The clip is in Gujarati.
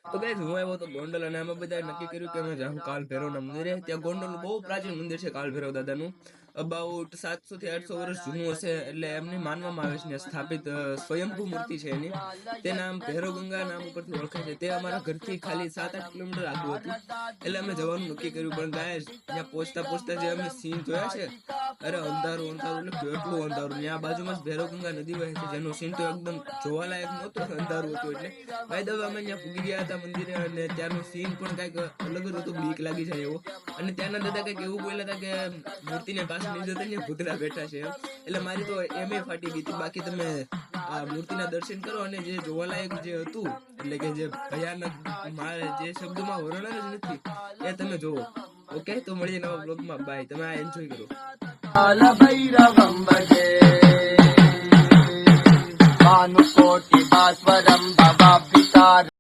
તો ગાઈસ હું આવ્યો તો ગોંડલ અને અમે બધા નક્કી કર્યું કે અમે જાઉં કાલ ભૈરવના મંદિરે। ત્યાં ગોંડલનું બહુ પ્રાચીન મંદિર છે કાલ ભૈરવ દાદાનું। અબાઉટ 700 થી 800 વર્ષ જૂનું હશે। એટલે એમને માનવામાં આવે છે સ્થાપિત સ્વયંભૂ મૂર્તિ છે એની। તે નામ ભૈરવ ગંગા નામ ઉપરથી ઓળખાય છે। તે અમારા ઘરથી ખાલી 7-8 કિલોમીટર આગળ હતું। એટલે અમે જવાનું નક્કી કર્યું। પણ ગાઈસ ત્યાં પહોંચતા જે અમે સીન જોયા છે, અરે અંધારું એટલે કેટલું અંધારું। ત્યાં બાજુમાં જ ભૈરવ ગંગા નદી વહે છે, જેનો સીન તો એકદમ જોવાલાયક નહોતો, અંધારું હતું એટલે। ભાઈ દવા અમે ત્યાં પૂગી ગયા હતા મંદિરે, અને ત્યાંનું સીન પણ કંઈક અલગ જ હતું, બીક લાગી જાય એવો। અને ત્યાંના દાદા કંઈક એવું બોલ્યા હતા કે મૂર્તિને પાસે નહીં જતા, ત્યાં ભૂતરા બેઠા છે એમ। એટલે મારી તો એમ ફાટી ગઈ હતી। બાકી તમે આ મૂર્તિના દર્શન કરો, અને જે જોવાલાયક જે હતું, એટલે કે જે ભયાનક મારે જે શબ્દમાં વર્ણન જ નથી એ તમે જોવો। ઓકે, તો મળીએ નવા બ્લોગમાં। બાય, તમે આ એન્જોય કરો। भैरवं भजे भानुकोटिभास्वरं भवाब्धितारम्।